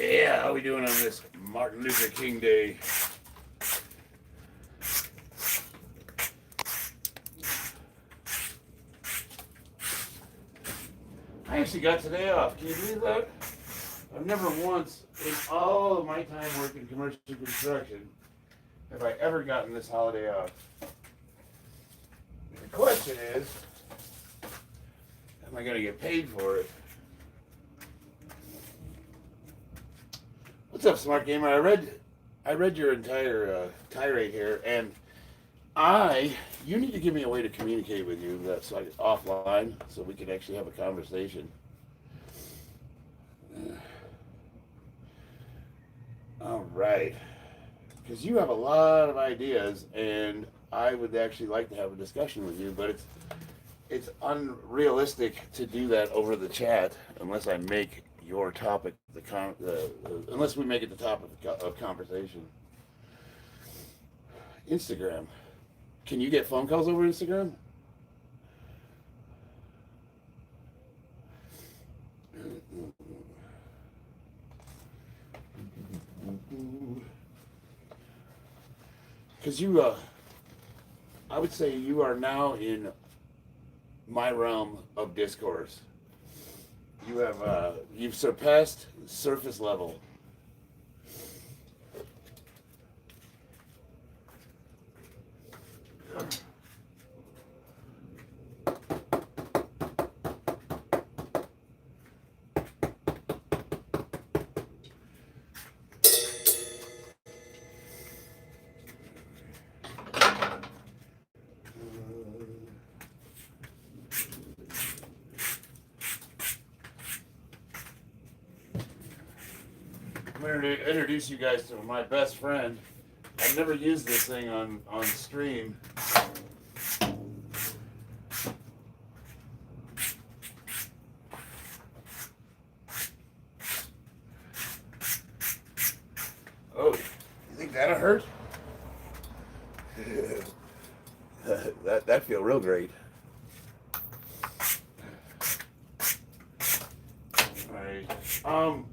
Yeah, how we doing on this Martin Luther King Day? I actually got today off. Can you believe that? I've never once in all of my time working commercial construction have I ever gotten this holiday off. The question is, am I going to get paid for it? What's up, smart gamer? I read your entire tirade here, and you need to give me a way to communicate with you that's like offline, so we can actually have a conversation. All right, because you have a lot of ideas, and I would actually like to have a discussion with you, but it's unrealistic to do that over the chat unless I make your topic unless we make it the topic of conversation. Instagram. Can you get phone calls over Instagram? Because I would say you are now in my realm of discourse. You've surpassed surface level. I'm going to introduce you guys to my best friend. I've never used this thing on stream. Oh, you think that'll hurt? that feel real great. All right.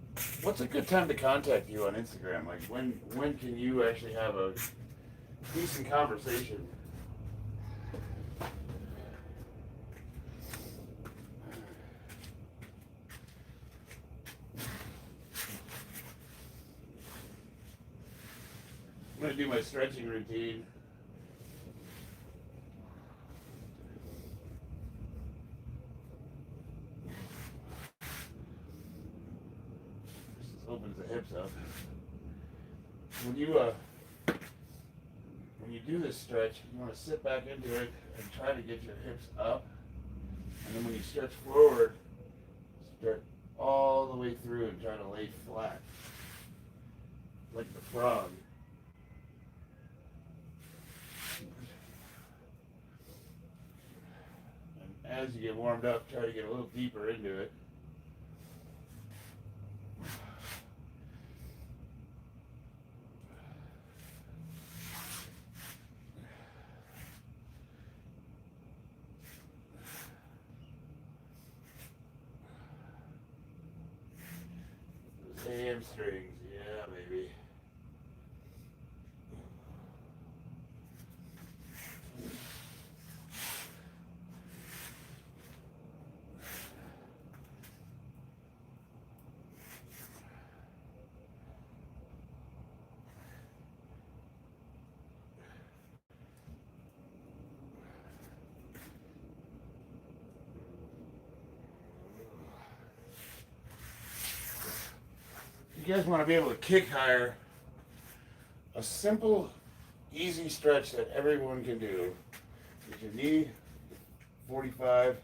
What's a good time to contact you on Instagram? Like when can you actually have a decent conversation? I'm gonna do my stretching routine. This opens the hips up. When you do this stretch, you want to sit back into it and try to get your hips up. And then when you stretch forward, stretch all the way through and try to lay flat, like the frog. And as you get warmed up, try to get a little deeper into it. Hamstrings, yeah, baby. If you guys want to be able to kick higher, a simple, easy stretch that everyone can do. Get your knee 45,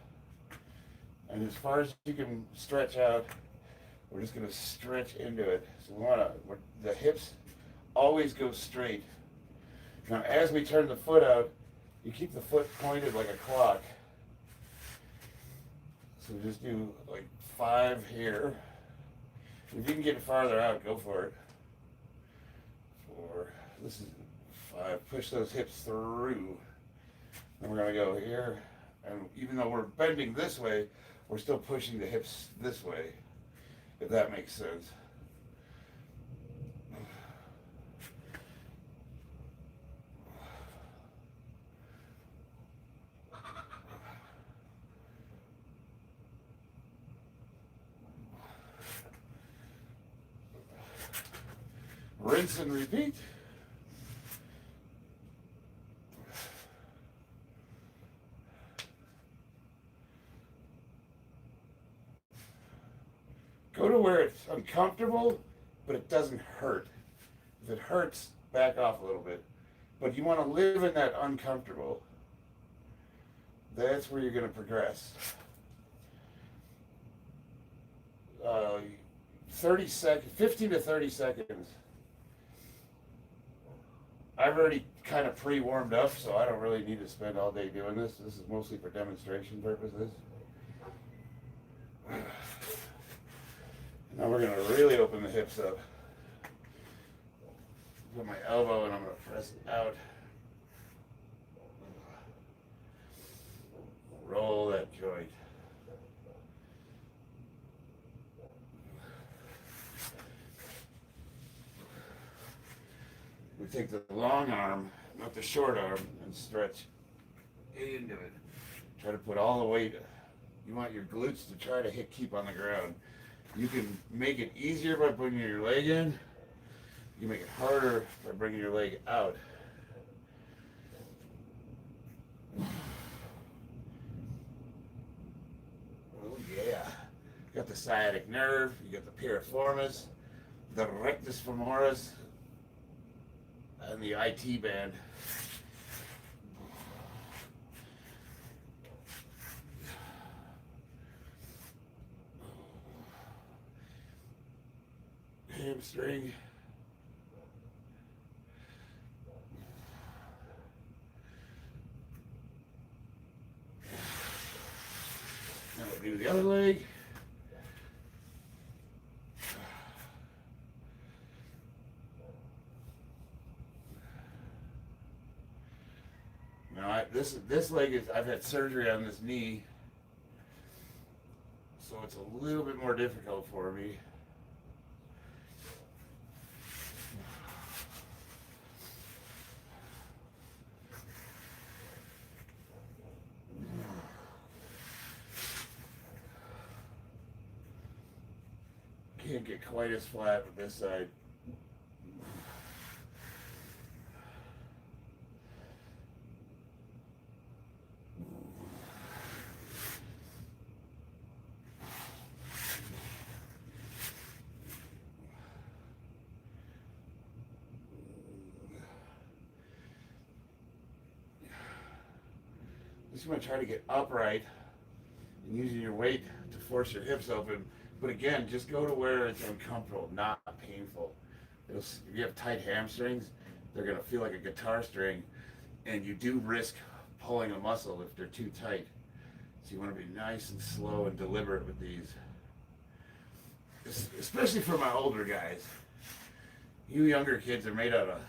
and as far as you can stretch out, we're just going to stretch into it. So the hips always go straight. Now, as we turn the foot out, you keep the foot pointed like a clock. So just do like 5 here. If you can get it farther out, go for it. 4. This is 5. Push those hips through. Then we're going to go here. And even though we're bending this way, we're still pushing the hips this way, if that makes sense. Rinse and repeat. Go to where it's uncomfortable, but it doesn't hurt. If it hurts, back off a little bit. But you want to live in that uncomfortable. That's where you're going to progress. 30 seconds, 15 to 30 seconds. I've already kind of pre-warmed up, so I don't really need to spend all day doing this. This is mostly for demonstration purposes. Now we're going to really open the hips up. Put my elbow and I'm going to press it out. Roll that joint. We take the long arm, not the short arm, and stretch into it. Try to put all the weight. You want your glutes to try to keep on the ground. You can make it easier by bringing your leg in. You make it harder by bringing your leg out. Oh yeah. You got the sciatic nerve, you got the piriformis, the rectus femoris, and the IT band. Hamstring. Now we'll do the other leg. Now this leg is, I've had surgery on this knee, so it's a little bit more difficult for me. Can't get quite as flat with this side. Just going to try to get upright and using your weight to force your hips open. But again, just go to where it's uncomfortable, not painful. If you have tight hamstrings, they're going to feel like a guitar string, and you do risk pulling a muscle if they're too tight. So you want to be nice and slow and deliberate with these. Especially for my older guys. You younger kids are made out of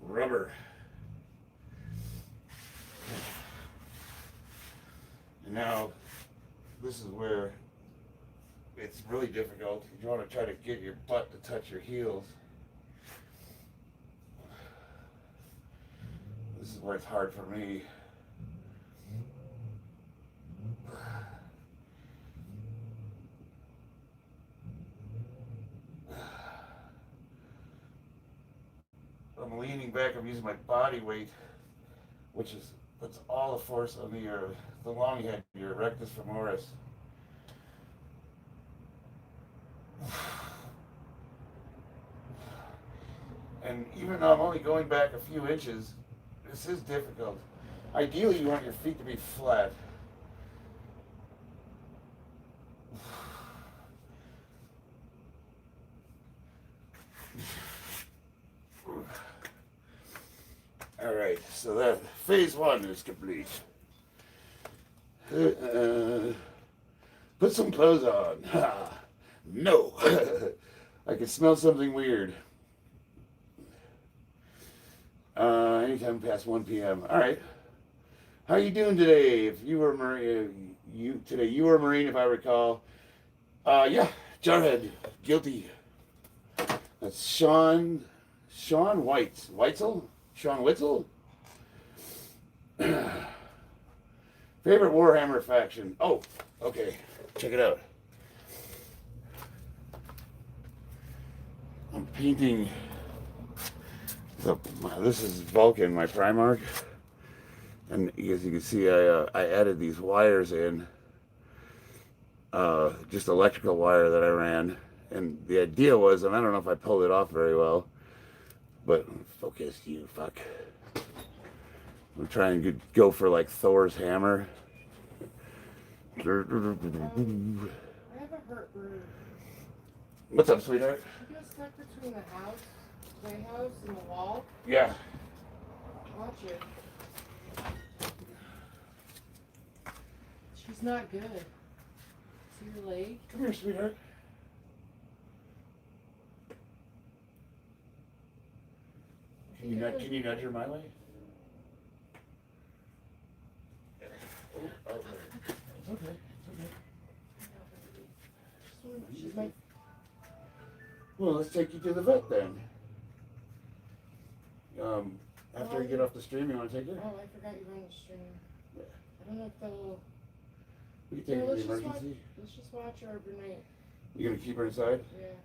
rubber. And now, this is where it's really difficult. You want to try to get your butt to touch your heels. This is where it's hard for me. I'm leaning back, I'm using my body weight, which puts all the force on the long head, your rectus femoris. And even though I'm only going back a few inches, this is difficult. Ideally, you want your feet to be flat. All right, so that phase one is complete. Put some clothes on. No. I can smell something weird. Anytime past 1 p.m. All right. How you doing today? If you were Marine, you were a Marine, if I recall. Yeah, Jarhead, guilty. That's Sean Weitzel? Sean Witzel? Favorite Warhammer faction? Oh, okay. Check it out. I'm painting this is Vulcan, my Primark, and as you can see, I added these wires in, just electrical wire that I ran, and the idea was, and I don't know if I pulled it off very well, but focus, you fuck. I'm trying to go for like Thor's hammer. I have a hurt bird. What's up, sweetheart? You got stuck between the playhouse, and the wall? Yeah. Watch it. She's not good. See her leg? Come here, sweetheart. Can you nudge her my way? Oh, okay. It's okay. She's my... Well, let's take you to the vet then. After you get off the stream, you want to take her? Oh, I forgot you were on the stream. Yeah. I don't know if they'll... We can take her to the emergency. Let's just watch her overnight. You gonna keep her inside? Yeah.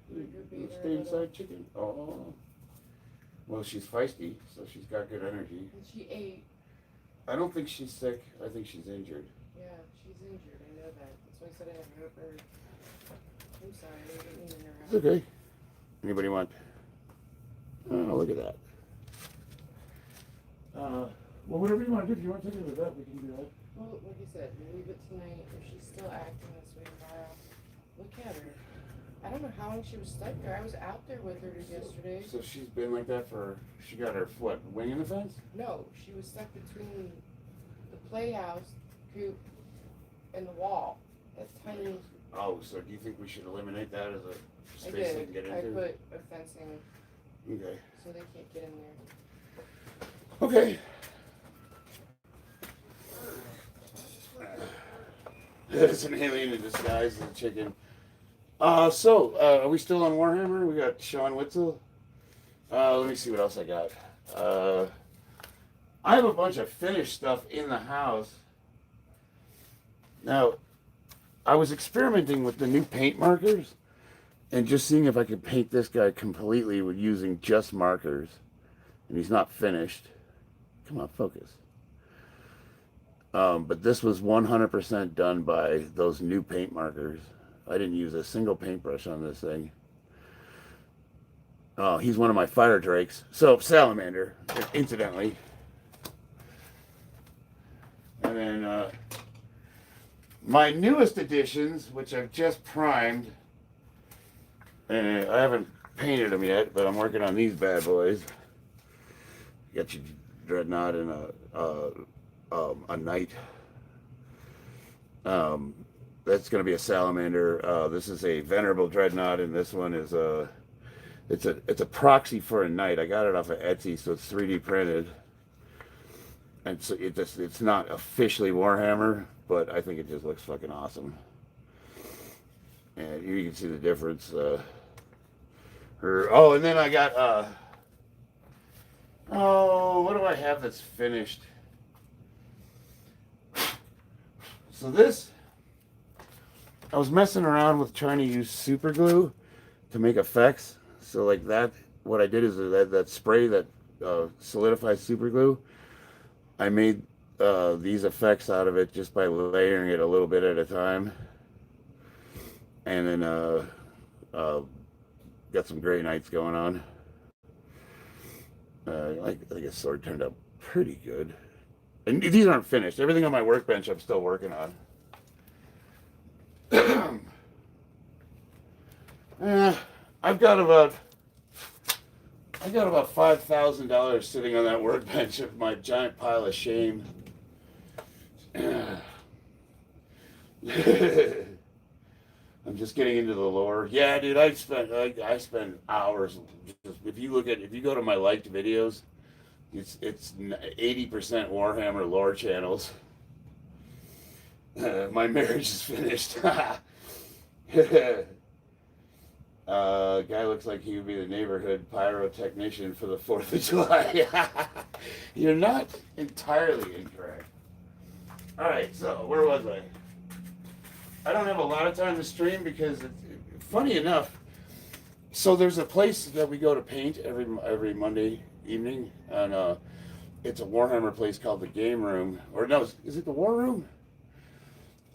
Stay inside, chicken. Oh. Well, she's feisty, so she's got good energy. And she ate. I don't think she's sick. I think she's injured. Yeah, she's injured. I know that. That's why I said I have hurt bird. I'm sorry. I didn't mean to interrupt. It's okay. Anybody want? Oh, look at that. Well, whatever you want to do. If you want to take her to the vet, we can do that. Well, like I said, we'll leave it tonight. If she's still acting this way tomorrow, look at her. I don't know how long she was stuck there. I was out there with her yesterday. So she's been like that for, she got her, what, wing in the fence? No, she was stuck between the playhouse, coop, and the wall. That tiny... Oh, so do you think we should eliminate that as a space they can get into? I put a fencing Okay. so they can't get in there. Okay. It's an alien in disguise as a chicken. So, are we still on Warhammer? We got Sean Witzel. Let me see what else I got. I have a bunch of finished stuff in the house. Now, I was experimenting with the new paint markers and just seeing if I could paint this guy completely with using just markers. And he's not finished. Come on, focus. But this was 100% done by those new paint markers. I didn't use a single paintbrush on this thing. Oh, he's one of my fire drakes. So, salamander, incidentally. And then my newest additions, which I've just primed, and I haven't painted them yet, but I'm working on these bad boys. Got your dreadnought and a knight. That's going to be a salamander. This is a venerable dreadnought, and this one is it's a proxy for a knight. I got it off of Etsy, so it's 3D printed, and so it's not officially Warhammer, but I think it just looks fucking awesome. And you can see the difference. And then I got what do I have that's finished? So this, I was messing around with trying to use super glue to make effects. So like that, what I did is that spray that solidifies super glue, I made these effects out of it just by layering it a little bit at a time. And then got some gray knights going on. I think his sword turned out pretty good. And these aren't finished. Everything on my workbench I'm still working on. I've got about $5,000 sitting on that workbench of my giant pile of shame. I'm just getting into the lore. Yeah, dude, I spend hours. If you go to my liked videos, it's 80% Warhammer lore channels. My marriage is finished. Guy looks like he would be the neighborhood pyrotechnician for the 4th of July. You're not entirely incorrect. All right, so where was I? I don't have a lot of time to stream because, funny enough, So there's a place that we go to paint every Monday evening, and it's a Warhammer place called the Game Room, or no, is it the War Room?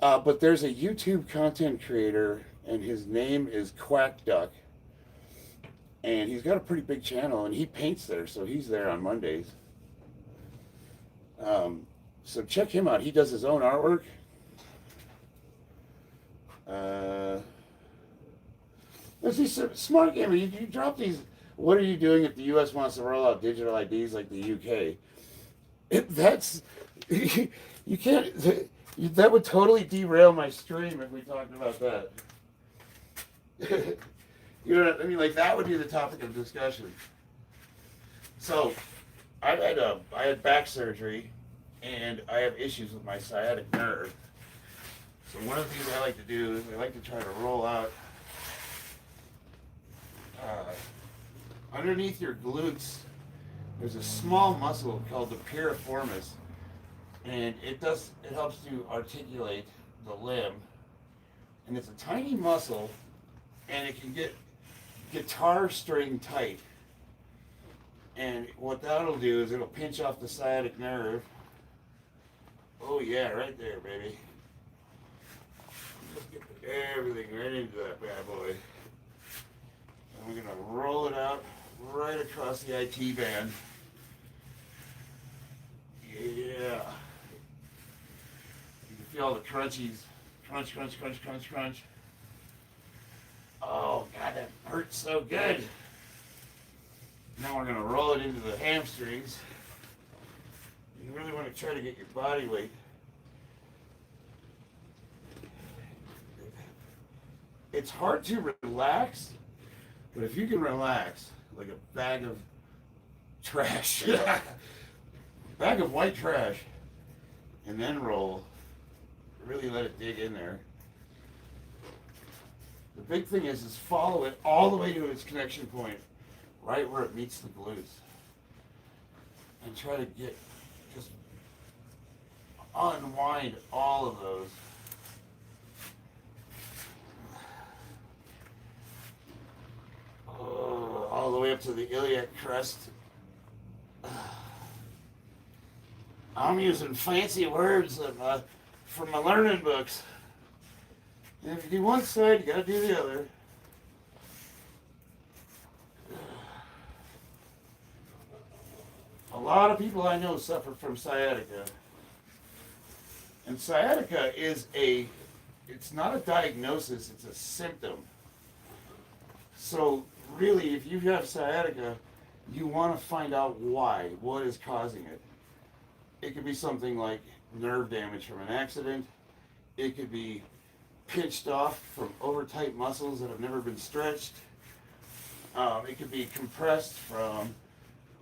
But there's a YouTube content creator, and his name is Quack Duck, and he's got a pretty big channel, and he paints there, so he's there on Mondays. So check him out. He does his own artwork. Let's see, smart gamer. You drop these. What are you doing if the U.S. wants to roll out digital IDs like the U.K.? That's you can't. That would totally derail my stream if we talked about that. You know what I mean? Like that would be the topic of discussion. So, I had back surgery, and I have issues with my sciatic nerve. So one of the things I like to do is I like to try to roll out underneath your glutes. There's a small muscle called the piriformis, and it helps to articulate the limb. And it's a tiny muscle, and it can get guitar string tight. And what that'll do is it'll pinch off the sciatic nerve. Oh yeah, right there, baby. Just get everything right into that bad boy. And we're gonna roll it out right across the IT band. Yeah. You can feel all the crunchies. Crunch, crunch, crunch, crunch, crunch. Oh God, that hurts so good. Now we're gonna roll it into the hamstrings. You really want to try to get your body weight. It's hard to relax, but if you can relax like a bag of trash, bag of white trash, and then roll, really let it dig in there. The big thing is follow it all the way to its connection point, right where it meets the glutes, and try to just unwind all of those. Oh, all the way up to the iliac crest. I'm using fancy words from my learning books. And if you do one side, you gotta do the other. A lot of people I know suffer from sciatica. And sciatica it's not a diagnosis, it's a symptom. So really, if you have sciatica, you want to find out why, what is causing it. It could be something like nerve damage from an accident. It could be pinched off from over-tight muscles that have never been stretched. It could be compressed from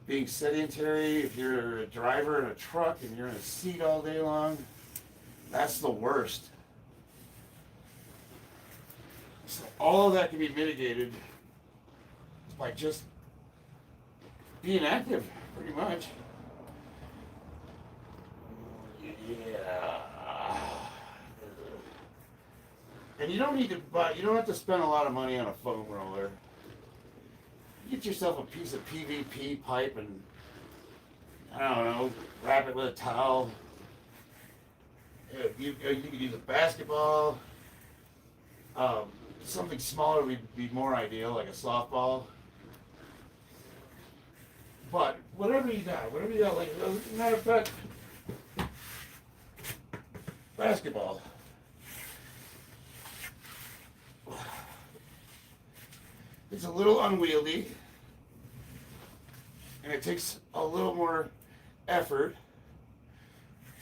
being sedentary. If you're a driver in a truck and you're in a seat all day long, that's the worst. So all of that can be mitigated by just being active, pretty much. Yeah. And you don't have to spend a lot of money on a foam roller. Get yourself a piece of PVP pipe and, I don't know, wrap it with a towel. You can use a basketball. Something smaller would be more ideal, like a softball. But whatever you got, like, as a matter of fact, basketball. It's a little unwieldy, and it takes a little more effort,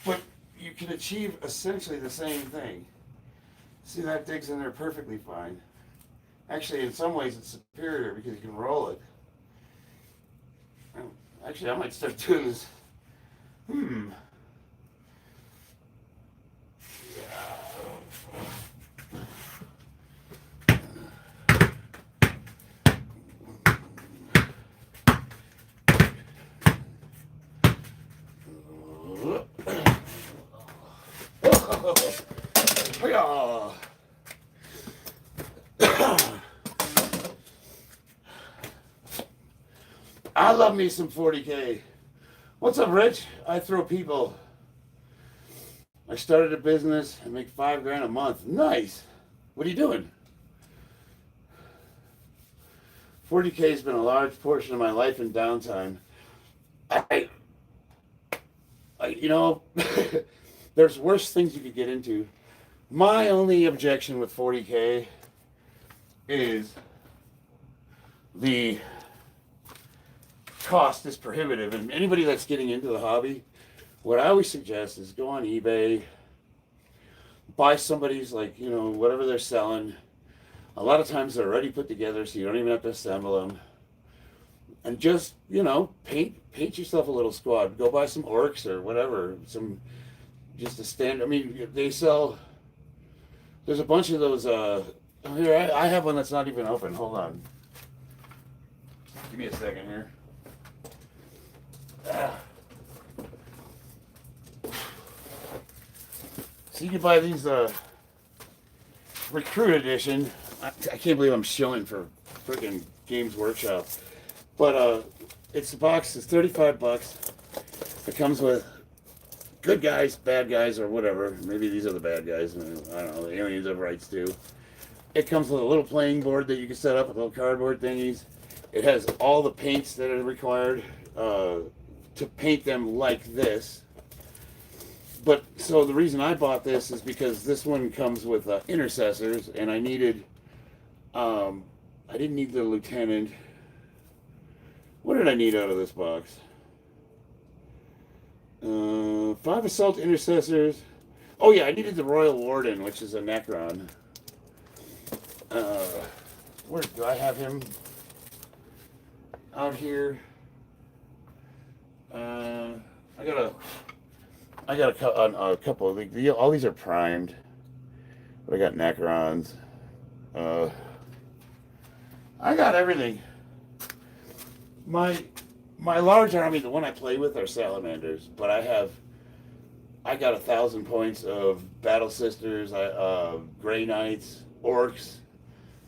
but you can achieve essentially the same thing. See, that digs in there perfectly fine. Actually, in some ways, it's superior because you can roll it. Actually, I might start doing this. I love me some 40K. What's up, Rich? I throw people. I started a business. I make $5,000 a month. Nice. What are you doing? 40K has been a large portion of my life in downtime. I you know, there's worse things you could get into. My only objection with 40K is the cost is prohibitive. And anybody that's getting into the hobby, what I always suggest is go on eBay, buy somebody's, like, you know, whatever they're selling. A lot of times they're already put together, so you don't even have to assemble them. And just, you know, paint yourself a little squad. Go buy some orcs or whatever. Just a stand. I mean, they sell. There's a bunch of those. Here, I have one that's not even open. Hold on. Give me a second here. So you can buy these Recruit Edition. I can't believe I'm shilling for freaking Games Workshop. But it's the box is $35. It comes with good guys, bad guys, or whatever. Maybe these are the bad guys. I don't know. The aliens have rights too. It comes with a little playing board that you can set up with little cardboard thingies. It has all the paints that are required to paint them like this. But so the reason I bought this is because this one comes with intercessors, and I needed. I didn't need the lieutenant. What did I need out of this box? 5 assault intercessors. Oh yeah, I needed the Royal Warden, which is a Necron. Where do I have him? Out here. I got a couple of all these are primed. But I got Necrons. I got everything. My large army, the one I play with, are salamanders, but I got 1,000 points of battle sisters, gray knights, orcs,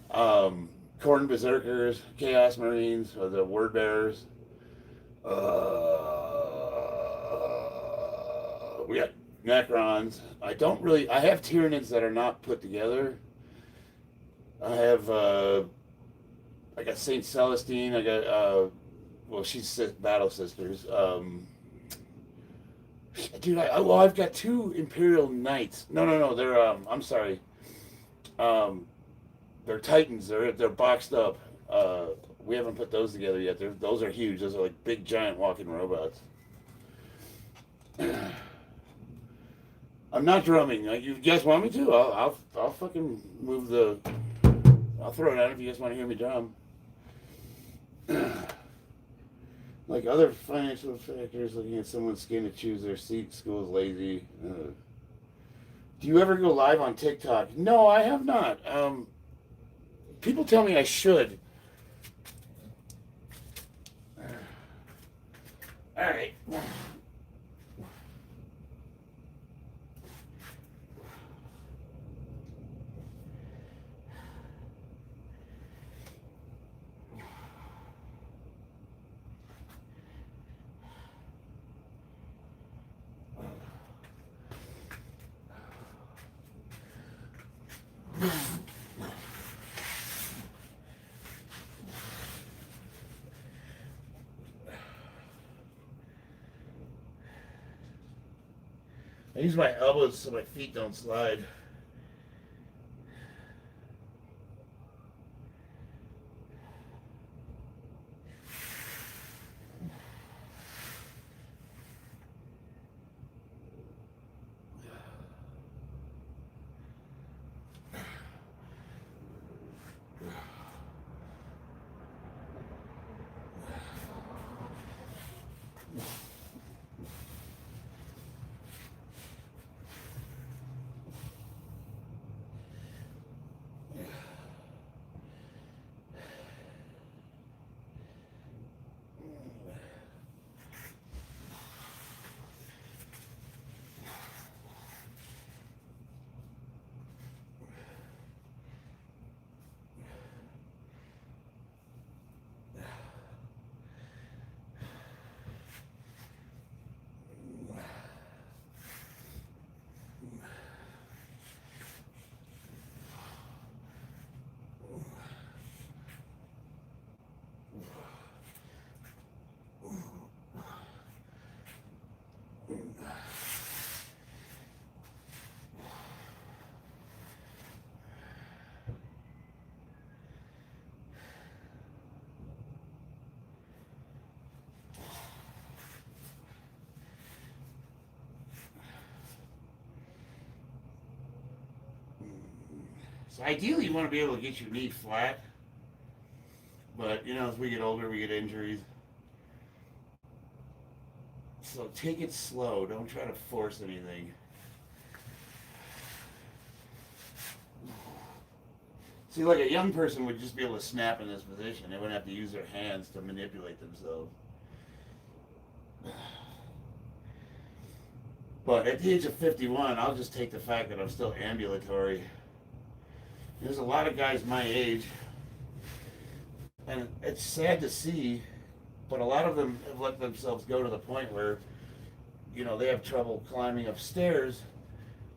corn berserkers, chaos marines, the word bearers. We got Necrons. I have Tyranids that are not put together. I got Saint Celestine. I got she's battle sisters. Dude, I've got 2 Imperial Knights. No. They're I'm sorry. They're Titans. They're boxed up. We haven't put those together yet. Those are huge. Those are like big, giant walking robots. I'm not drumming. You guys want me to? I'll fucking move the. I'll throw it out if you guys want to hear me drum. Like other financial factors, looking at someone's skin to choose their seat, school is lazy. Do you ever go live on TikTok? No, I have not. People tell me I should. All right. I use my elbows so my feet don't slide. So ideally, you want to be able to get your knee flat. But, as we get older, we get injuries. So take it slow. Don't try to force anything. See, like a young person would just be able to snap in this position. They wouldn't have to use their hands to manipulate themselves. But at the age of 51, I'll just take the fact that I'm still ambulatory. There's a lot of guys my age, and it's sad to see, but a lot of them have let themselves go to the point where, they have trouble climbing upstairs.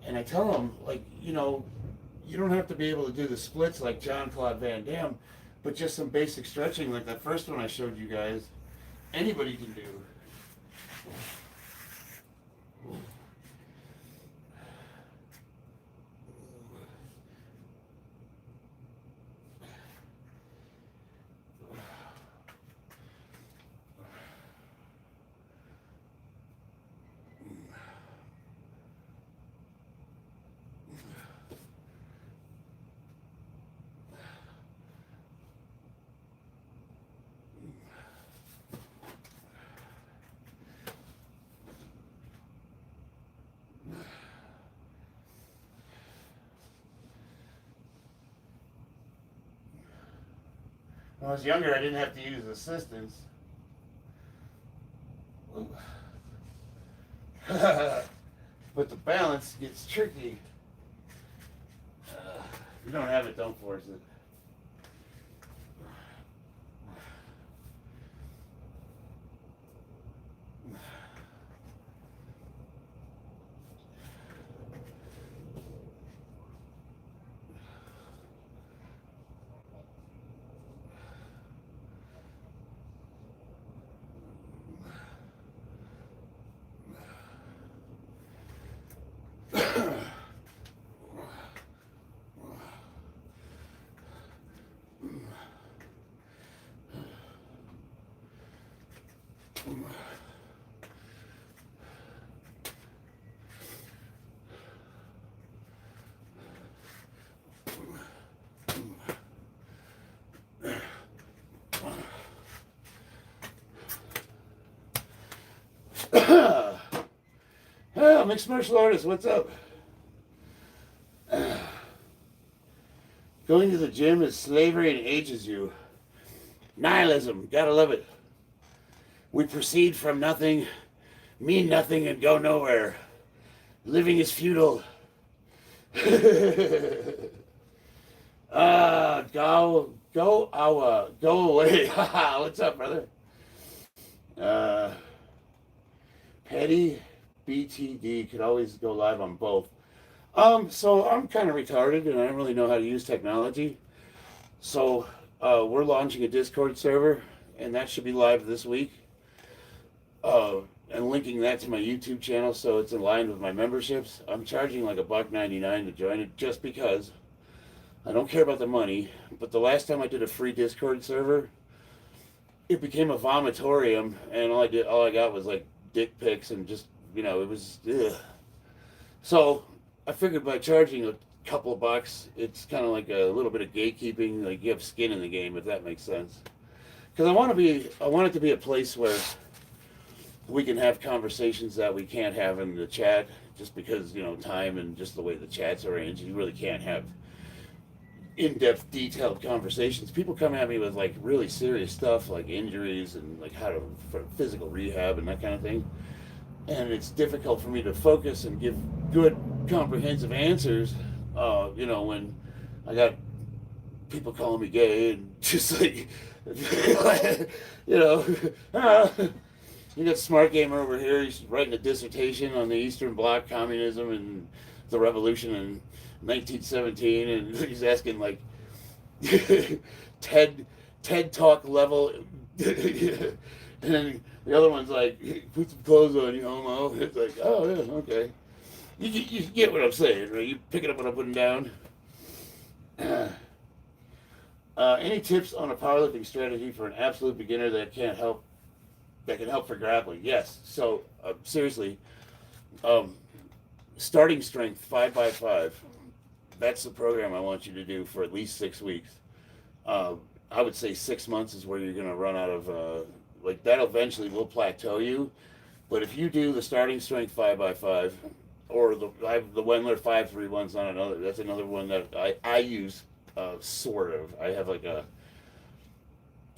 And I tell them, like, you don't have to be able to do the splits like Jean-Claude Van Damme, but just some basic stretching like that first one I showed you guys, anybody can do. When I was younger, I didn't have to use assistance. But the balance gets tricky. If you don't have it, don't force it. Yeah, mixed martial artist, what's up? Going to the gym is slavery and ages you. Nihilism, gotta love it. We proceed from nothing, mean nothing, and go nowhere. Living is futile. Go away. What's up, brother? Petty BTD could always go live on both. So I'm kind of retarded and I don't really know how to use technology. So we're launching a Discord server and that should be live this week. And linking that to my YouTube channel so it's in line with my memberships. I'm charging like $1.99 to join it just because I don't care about the money. But the last time I did a free Discord server, it became a vomitorium and all I got was like dick pics and just, it was ugh. So I figured by charging a couple of bucks, it's kind of like a little bit of gatekeeping, like you have skin in the game, if that makes sense. Because I want it to be a place where we can have conversations that we can't have in the chat, just because, time and just the way the chat's arranged, you really can't have in-depth, detailed conversations. People come at me with like really serious stuff, like injuries and like for physical rehab and that kind of thing. And it's difficult for me to focus and give good, comprehensive answers, when I got people calling me gay and just like, you got Smart Gamer over here, he's writing a dissertation on the Eastern Bloc, communism, and the revolution in 1917, and he's asking like TED Talk level And then the other one's like, "Hey, put some clothes on, you homo." It's like, oh yeah, okay. You get what I'm saying, right? You pick it up what I'm putting down. Any tips on a powerlifting strategy for an absolute beginner that can help for grappling? Yes. So seriously, um, starting strength 5x5. That's the program I want you to do for at least 6 weeks. I would say 6 months is where you're going to run out of like that. Eventually will plateau you, but if you do the starting strength 5x5, or the Wendler 5-3 one's not another. That's another one that I use. Sort of. I have like a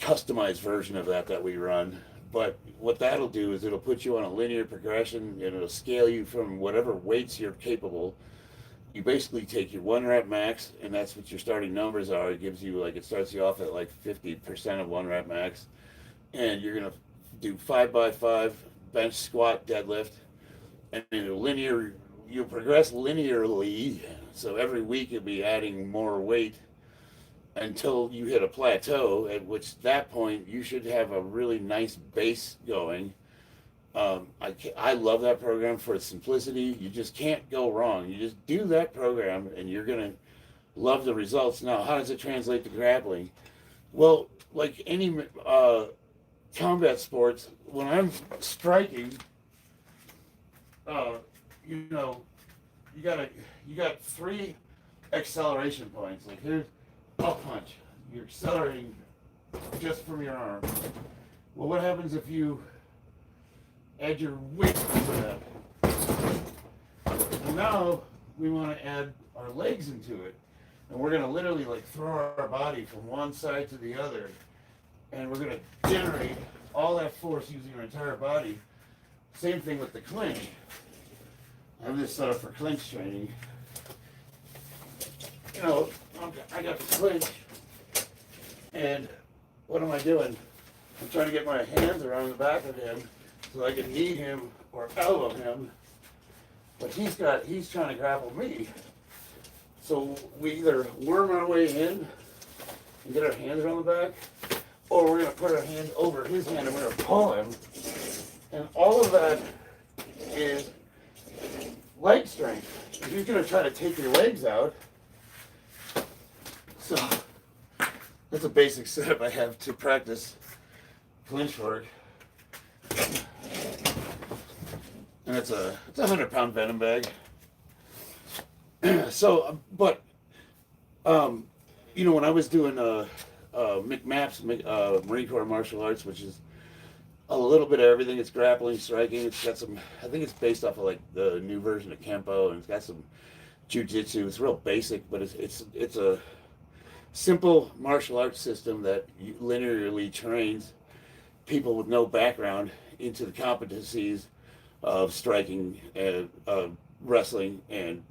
customized version of that we run. But what that'll do is it'll put you on a linear progression, and it'll scale you from whatever weights you're capable. You basically take your 1 rep max, and that's what your starting numbers are. It gives you it starts you off at like 50% of 1 rep max, and you're gonna do 5x5 bench, squat, deadlift, and you'll progress linearly. So every week you'll be adding more weight until you hit a plateau, at which that point you should have a really nice base going. I love that program for its simplicity. You just can't go wrong. You just do that program and you're going to love the results. Now, how does it translate to grappling? Well, like any combat sports, when I'm striking, you know, you got 3 acceleration points. Like here's a punch. You're accelerating just from your arm. Well, what happens if you add your weight to that? And now we want to add our legs into it. And we're going to literally throw our body from one side to the other. And we're going to generate all that force using our entire body. Same thing with the clinch. I'm just set up for clinch training. You know, I got the clinch, and what am I doing? I'm trying to get my hands around the back of him so I can knee him or elbow him, but he's trying to grapple me. So we either worm our way in and get our hands around the back, or we're going to put our hand over his hand and we're going to pull him. And all of that is leg strength. If you're going to try to take your legs out, so that's a basic setup I have to practice clinch work. And it's a 100-pound venom bag. So, but you know, when I was doing McMAPS, Marine Corps Martial Arts, which is a little bit of everything. It's grappling, striking. It's got some. I think it's based off of the new version of Kempo, and it's got some jiu-jitsu. It's real basic, but it's a simple martial arts system that linearly trains people with no background into the competencies of striking and wrestling and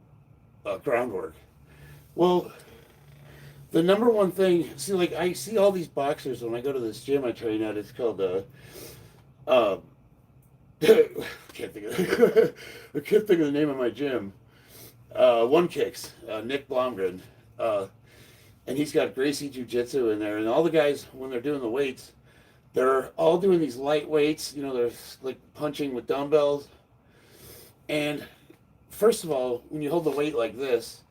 groundwork. Well, the number one thing, I see all these boxers when I go to this gym I train at. It's called can't think of I can't think of the name of my gym. One Kicks, Nick Blomgren, and he's got Gracie Jiu-Jitsu in there, and all the guys when they're doing the weights, they're all doing these light weights. You know, they're like punching with dumbbells. And first of all, when you hold the weight like this,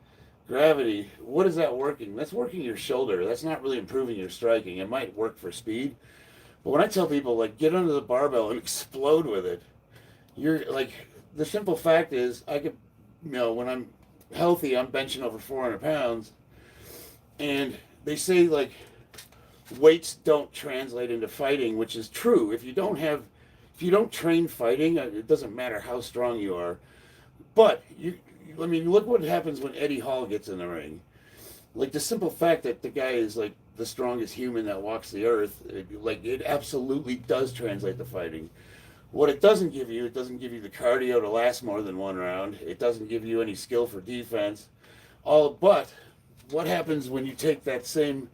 gravity, what is that working? That's working your shoulder. That's not really improving your striking. It might work for speed. But when I tell people, get under the barbell and explode with it, you're the simple fact is, I could, when I'm healthy, I'm benching over 400 pounds. And they say, weights don't translate into fighting, which is true. If you don't train fighting, it doesn't matter how strong you are. But, look what happens when Eddie Hall gets in the ring. The simple fact that the guy is, the strongest human that walks the earth, it absolutely does translate to fighting. What it doesn't give you the cardio to last more than one round. It doesn't give you any skill for defense. But what happens when you take that same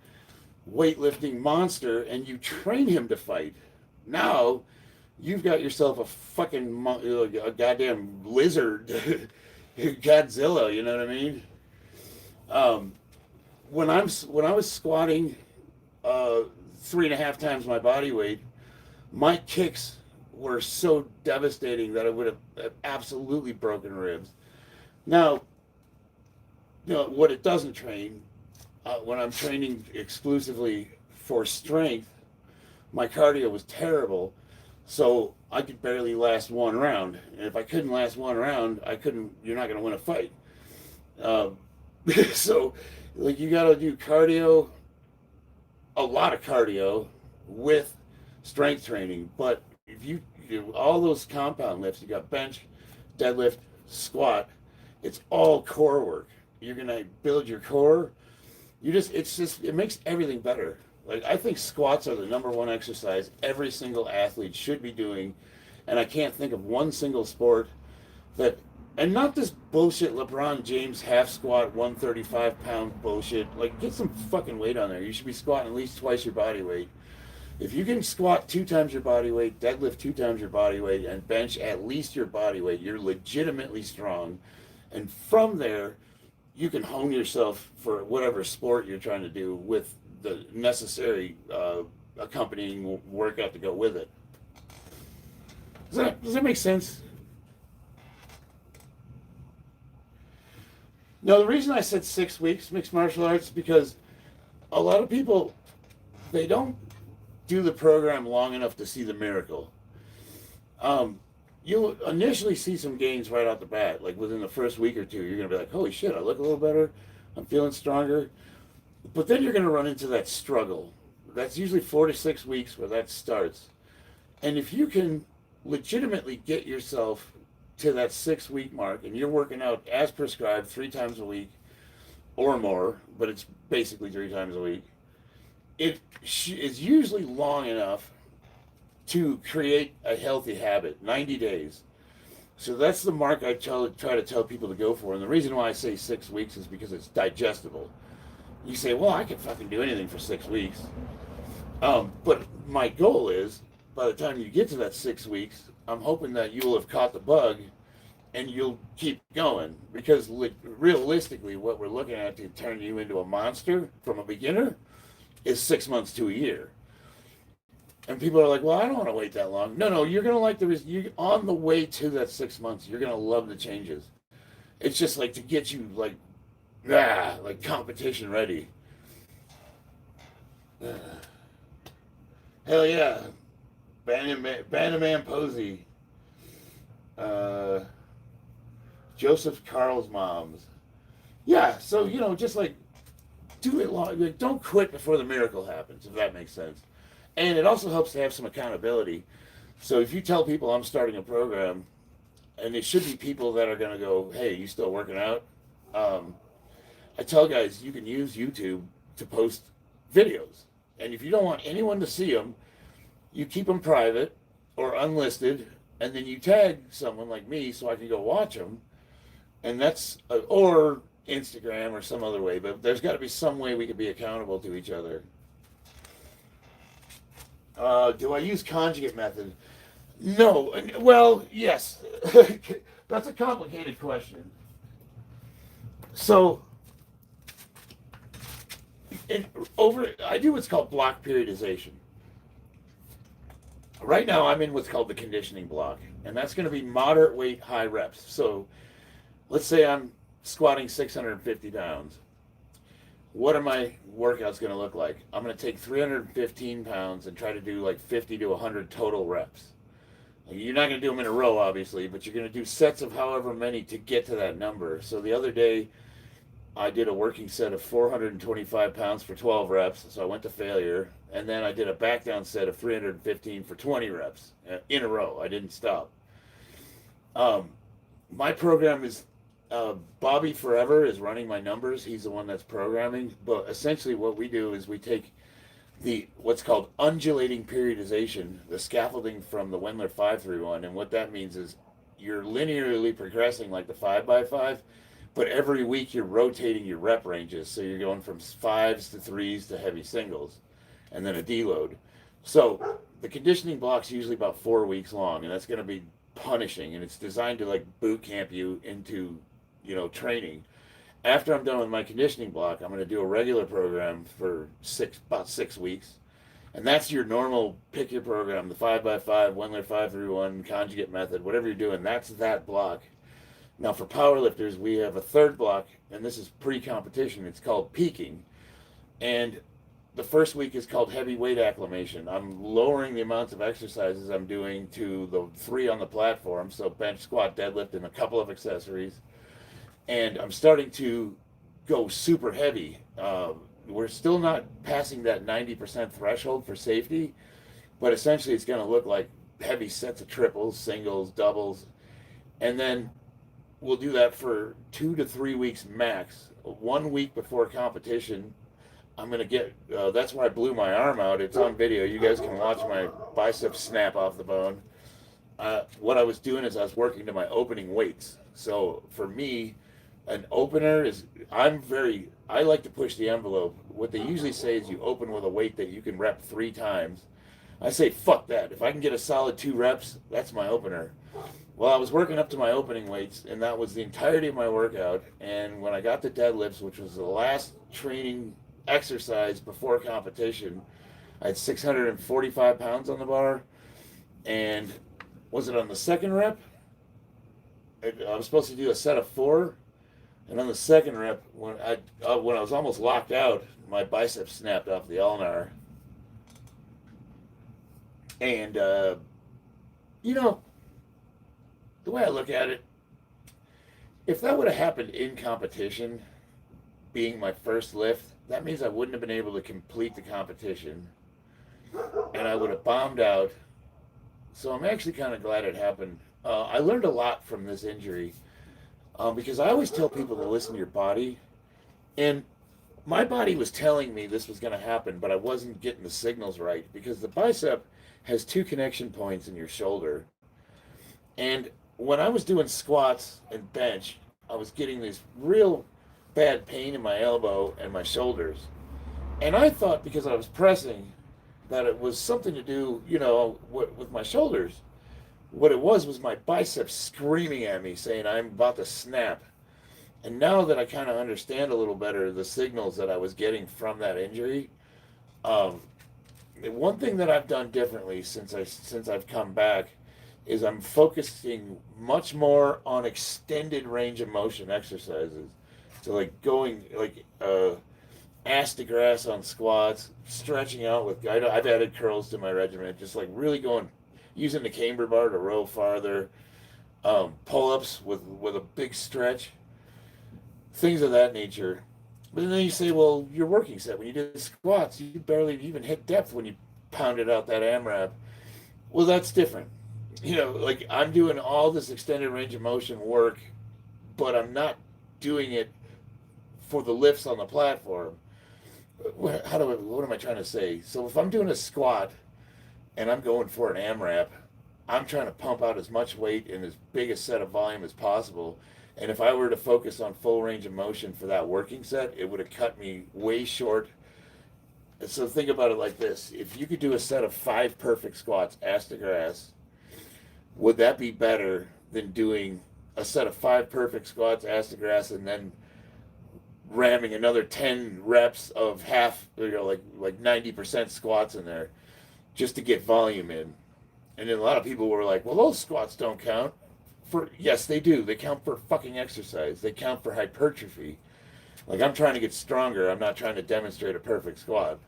weightlifting monster and you train him to fight? Now, you've got yourself a fucking a goddamn lizard, Godzilla. You know what I mean? When I was squatting 3.5 times my body weight, my kicks were so devastating that I would have absolutely broken ribs. Now, what it doesn't train, when I'm training exclusively for strength, my cardio was terrible, so I could barely last one round. And if I couldn't last one round, I couldn't. You're not going to win a fight. Um, so, like, you got to do cardio, a lot of cardio, with strength training. But if you do all those compound lifts, you got bench, deadlift, squat. It's all core work. You're going to build your core. It makes everything better. Like, I think squats are the number one exercise every single athlete should be doing, and I can't think of one single sport that, and not this bullshit LeBron James half squat 135-pound bullshit. Like, get some fucking weight on there. You should be squatting at least twice your body weight. If you can squat 2 times your body weight, deadlift 2 times your body weight, and bench at least your body weight, you're legitimately strong. And from there, you can hone yourself for whatever sport you're trying to do with the necessary accompanying workout to go with it. Does that make sense? Now, the reason I said 6 weeks mixed martial arts is because a lot of people, they don't do the program long enough to see the miracle. You'll initially see some gains right out the bat. Like within the first week or two, you're going to be like, holy shit, I look a little better. I'm feeling stronger. But then you're going to run into that struggle. That's usually 4 to 6 weeks where that starts. And if you can legitimately get yourself to that 6 week mark and you're working out as prescribed 3 times a week or more, but it's basically 3 times a week, it is usually long enough to create a healthy habit, 90 days. So that's the mark I try to tell people to go for. And the reason why I say 6 weeks is because it's digestible. You say, well, I can fucking do anything for 6 weeks. But my goal is, by the time you get to that 6 weeks, I'm hoping that you'll have caught the bug and you'll keep going. Because realistically, what we're looking at to turn you into a monster from a beginner is 6 months to a year. And people are like, well, I don't want to wait that long. No, you're going to like you on the way to that 6 months, you're going to love the changes. It's just like to get you like competition ready. Hell yeah. Bandaman Posey. Joseph Carl's moms. Yeah, so, just like do it long. Like, don't quit before the miracle happens, if that makes sense. And it also helps to have some accountability. So if you tell people I'm starting a program, and it should be people that are going to go, hey, you still working out? I tell guys you can use YouTube to post videos. And if you don't want anyone to see them, you keep them private or unlisted, and then you tag someone like me so I can go watch them. And that's, or Instagram or some other way, but there's got to be some way we can be accountable to each other. Do I use conjugate method? No. Well, yes. That's a complicated question. So, I do what's called block periodization. Right now, I'm in what's called the conditioning block, and that's going to be moderate weight, high reps. So, let's say I'm squatting 650 pounds. What are my workouts going to look like? I'm going to take 315 pounds and try to do like 50 to 100 total reps. You're not going to do them in a row, obviously, but you're going to do sets of however many to get to that number. So the other day, I did a working set of 425 pounds for 12 reps, so I went to failure. And then I did a back down set of 315 for 20 reps in a row. I didn't stop. My program is Bobby Forever is running my numbers. He's the one that's programming. But essentially what we do is we take what's called undulating periodization, the scaffolding from the Wendler 531. And what that means is you're linearly progressing like the 5x5, but every week you're rotating your rep ranges. So you're going from 5s to 3s to heavy singles and then a deload. So the conditioning block's usually about 4 weeks long, and that's going to be punishing, and it's designed to like boot camp you into training. After I'm done with my conditioning block, I'm going to do a regular program for about 6 weeks, And that's your normal pick your program, the 5x5, Wendler 531, conjugate method, whatever you're doing, that's that block. Now for powerlifters, we have a third block, and this is pre-competition. It's called peaking. And the first week is called heavy weight acclimation. I'm lowering the amounts of exercises I'm doing to the 3 on the platform, so bench, squat, deadlift, and a couple of accessories. And I'm starting to go super heavy. We're still not passing that 90% threshold for safety, but essentially it's going to look like heavy sets of triples, singles, doubles, and then we'll do that for 2 to 3 weeks max. 1 week before competition, I'm going to get, that's where I blew my arm out. It's on video. You guys can watch my biceps snap off the bone. What I was doing is I was working to my opening weights. So for me, an opener is, I like to push the envelope. What they usually say is you open with a weight that you can rep 3 times. I say, fuck that. If I can get a solid 2 reps, that's my opener. Well, I was working up to my opening weights, and that was the entirety of my workout. And when I got to deadlifts, which was the last training exercise before competition, I had 645 pounds on the bar. And was it on the second rep? I was supposed to do a set of 4. And on the second rep, when I was almost locked out, my bicep snapped off the ulnar. And, you know, the way I look at it, if that would have happened in competition, being my first lift, that means I wouldn't have been able to complete the competition. And I would have bombed out. So I'm actually kind of glad it happened. I learned a lot from this injury. Because I always tell people to listen to your body. And my body was telling me this was going to happen, but I wasn't getting the signals right. Because the bicep has 2 connection points in your shoulder. And when I was doing squats and bench, I was getting this real bad pain in my elbow and my shoulders. And I thought because I was pressing that it was something to do, with my shoulders. What it was my biceps screaming at me saying I'm about to snap. And now that I kind of understand a little better the signals that I was getting from that injury, one thing that I've done differently since I've come back is I'm focusing much more on extended range of motion exercises. So like going ass to grass on squats, stretching out with, I've added curls to my regimen, just like really using the camber bar to row farther, pull-ups with a big stretch, things of that nature. But then you say, well, your working set, when you did squats, you barely even hit depth when you pounded out that AMRAP. Well, that's different. Like I'm doing all this extended range of motion work, but I'm not doing it for the lifts on the platform. What am I trying to say? So if I'm doing a squat and I'm going for an AMRAP, I'm trying to pump out as much weight in as big a set of volume as possible. And if I were to focus on full range of motion for that working set, it would have cut me way short. So think about it like this. If you could do a set of 5 perfect squats, ass to grass, would that be better than doing a set of 5 perfect squats, ass to grass, and then ramming another 10 reps of half, like 90% squats in there just to get volume in? And then a lot of people were like, well, those squats don't count. Yes, they do. They count for fucking exercise. They count for hypertrophy. Like, I'm trying to get stronger. I'm not trying to demonstrate a perfect squat.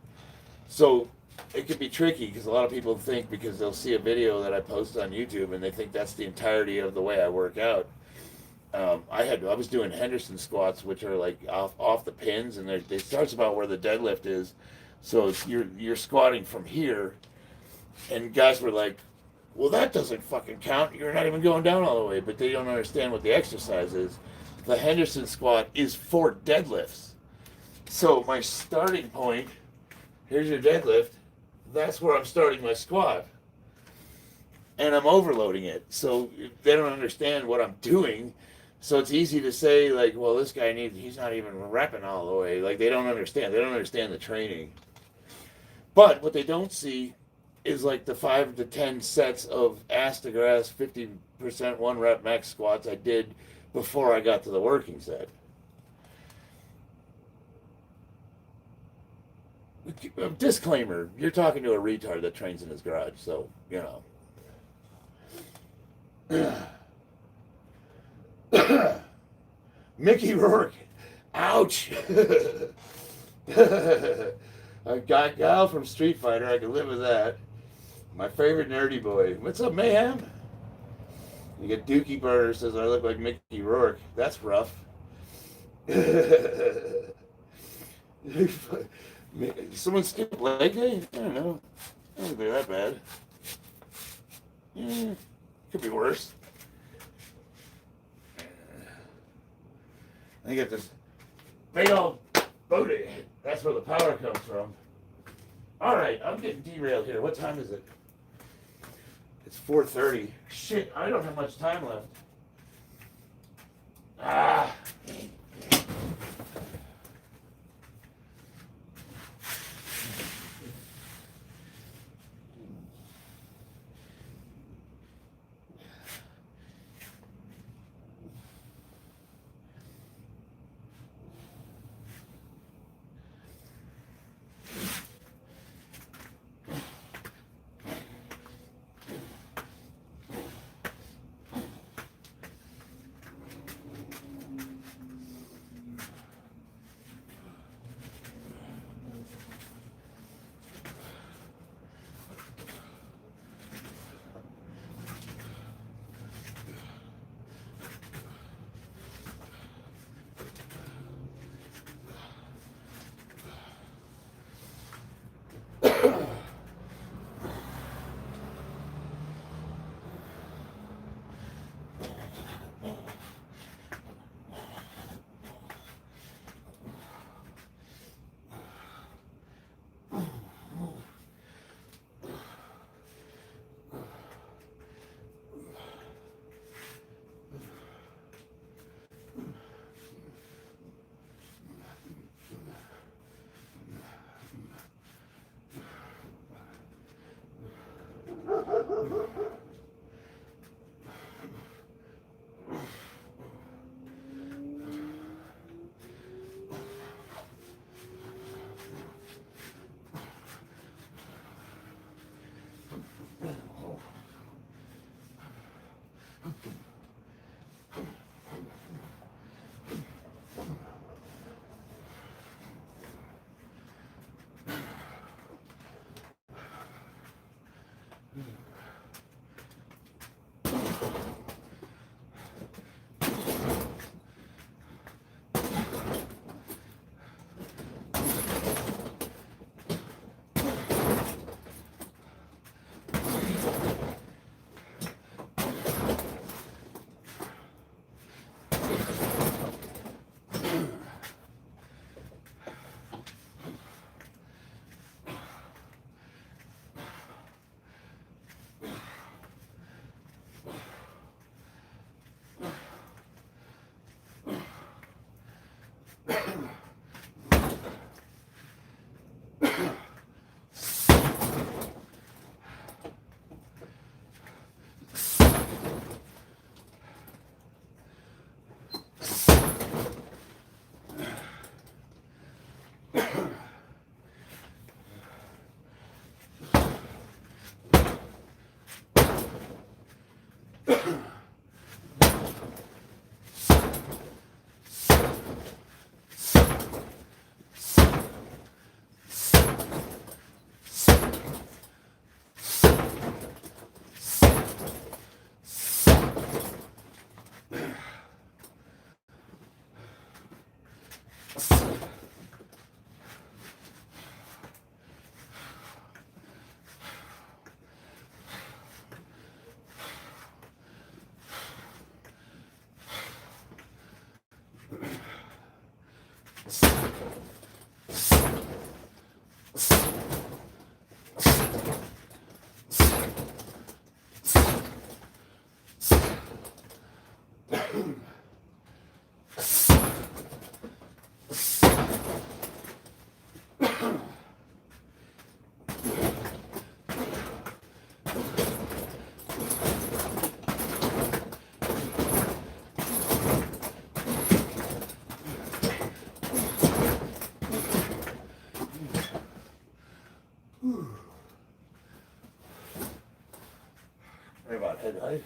So it can be tricky because a lot of people think, because they'll see a video that I post on YouTube and they think that's the entirety of the way I work out. I was doing Henderson squats, which are like off the pins, and it starts about where the deadlift is. So you're squatting from here, and guys were like, well, that doesn't fucking count. You're not even going down all the way. But they don't understand what the exercise is. The Henderson squat is for deadlifts. So my starting point, here's your deadlift. That's where I'm starting my squat. And I'm overloading it. So they don't understand what I'm doing. So it's easy to say, like, well, this guy he's not even repping all the way. Like, they don't understand. They don't understand the training. But what they don't see is like the 5 to 10 sets of ass to grass 50% 1 rep max squats I did before I got to the working set. Disclaimer: you're talking to a retard that trains in his garage, so you know. Mickey Rourke, ouch! I got Gal from Street Fighter. I can live with that. My favorite nerdy boy. What's up, Mayhem? You get Dookie Burner says I look like Mickey Rourke. That's rough. Someone skipped leg day? I don't know. I don't think they're that bad. Yeah, could be worse. I got this big old booty. That's where the power comes from. All right, I'm getting derailed here. What time is it? It's 4:30. Shit, I don't have much time left. Ah. Sorry about head height.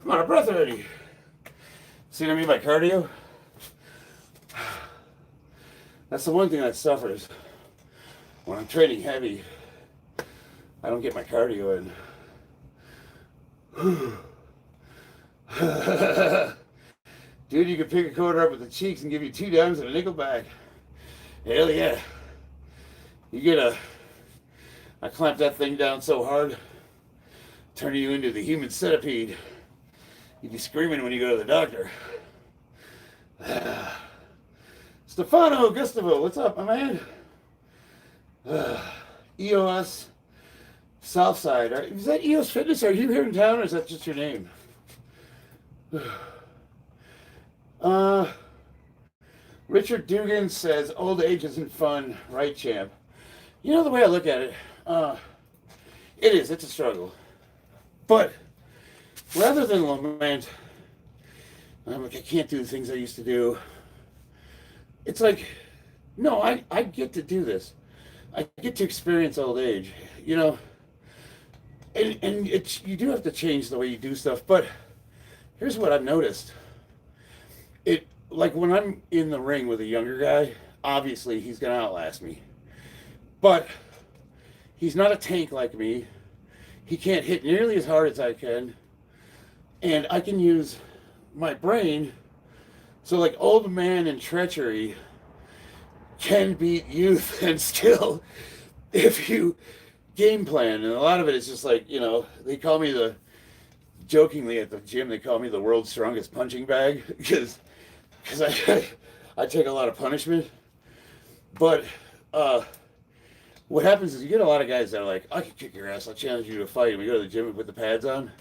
I'm out of breath already. See what I mean by cardio? That's the one thing that suffers. When I'm training heavy, I don't get my cardio in. Dude, you can pick a quarter up with the cheeks and give you 2 dimes and a nickel back. Hell yeah. I clamp that thing down so hard, turn you into the human centipede. You'd be screaming when you go to the doctor. Stefano Gustavo, what's up, my man? EOS Southside. Is that EOS Fitness? Are you here in town, or is that just your name? Richard Dugan says, old age isn't fun, right, champ? You know, the way I look at it, it's a struggle. But rather than lament, I'm like, I can't do the things I used to do. It's like, no, I get to do this. I get to experience old age, you know. And you do have to change the way you do stuff. But here's what I've noticed. Like when I'm in the ring with a younger guy, obviously he's going to outlast me. But he's not a tank like me. He can't hit nearly as hard as I can. And I can use my brain. So like old man and treachery can beat youth and skill if you game plan. And a lot of it is just like, you know, they call me jokingly at the gym, they call me the world's strongest punching bag because I take a lot of punishment. But what happens is you get a lot of guys that are like, I can kick your ass, I'll challenge you to a fight. And we go to the gym and put the pads on.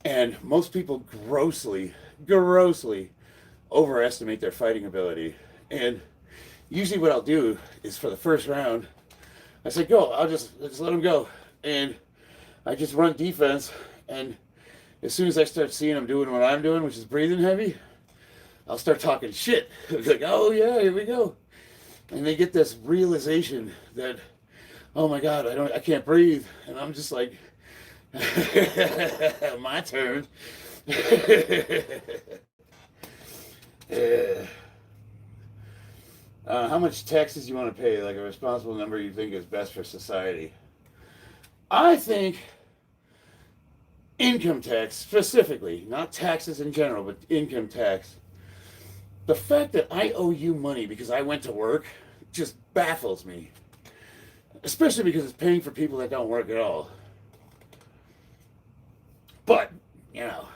And most people grossly overestimate their fighting ability. And usually what I'll do is for the first round, I say, go, I'll just let them go. And I just run defense. And as soon as I start seeing them doing what I'm doing, which is breathing heavy, I'll start talking shit. It's like, oh yeah, here we go. And they get this realization that, oh my God, I can't breathe. And I'm just like, my turn. How much taxes do you want to pay? Like a responsible number you think is best for society? I think income tax specifically, not taxes in general, but income tax. The fact that I owe you money because I went to work just baffles me. Especially because it's paying for people that don't work at all. But, you know,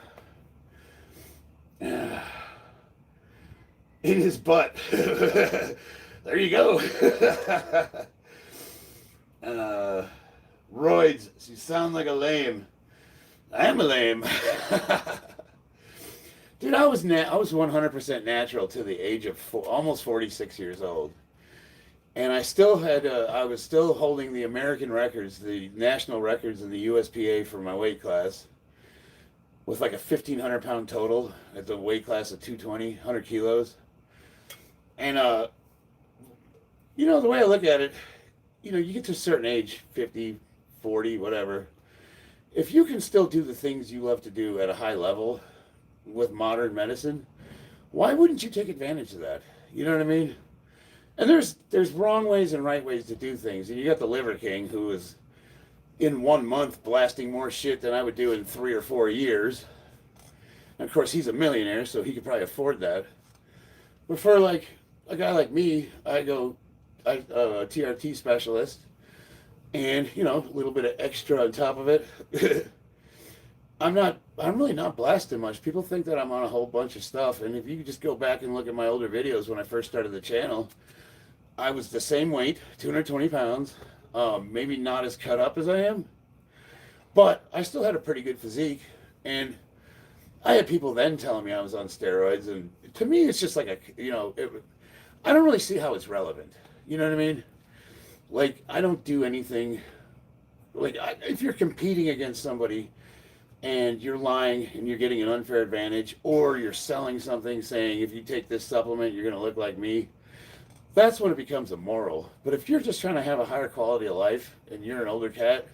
it is but. There you go. Roids, you sound like a lame. I am a lame. Dude, I was 100% natural to the age of almost 46 years old. And I was still holding the American records, the national records in the USPA for my weight class, with like a 1,500 pound total at the weight class of 220, 100 kilos. And, you know, the way I look at it, you know, you get to a certain age, 50, 40, whatever. If you can still do the things you love to do at a high level with modern medicine, why wouldn't you take advantage of that? You know what I mean? And there's wrong ways and right ways to do things. And you got the Liver King, who is in 1 month blasting more shit than I would do in 3 or 4 years. And of course, he's a millionaire, so he could probably afford that. But for like a guy like me, I'm a TRT specialist, and you know, a little bit of extra on top of it. I'm really not blasting much. People think that I'm on a whole bunch of stuff, and if you just go back and look at my older videos when I first started the channel, I was the same weight, 220 pounds, maybe not as cut up as I am, but I still had a pretty good physique, and I had people then telling me I was on steroids, and to me, it's just like I don't really see how it's relevant. You know what I mean? Like, I don't do anything. Like, if you're competing against somebody and you're lying and you're getting an unfair advantage, or you're selling something saying if you take this supplement, you're going to look like me, that's when it becomes immoral. But if you're just trying to have a higher quality of life and you're an older cat,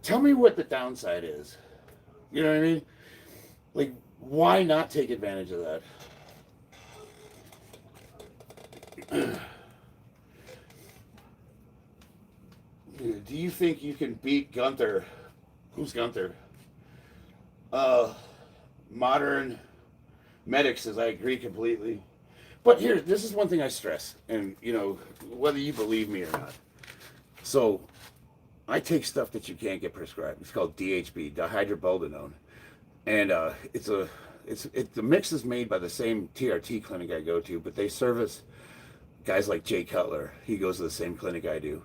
tell me what the downside is. You know what I mean? Like, why not take advantage of that? Do you think you can beat Gunther? Who's Gunther? Modern medic says I agree completely. But here, this is one thing I stress, and whether you believe me or not. So, I take stuff that you can't get prescribed. It's called DHB, dihydroboldenone, and the mix is made by the same TRT clinic I go to, but they service guys like Jay Cutler. He goes to the same clinic I do.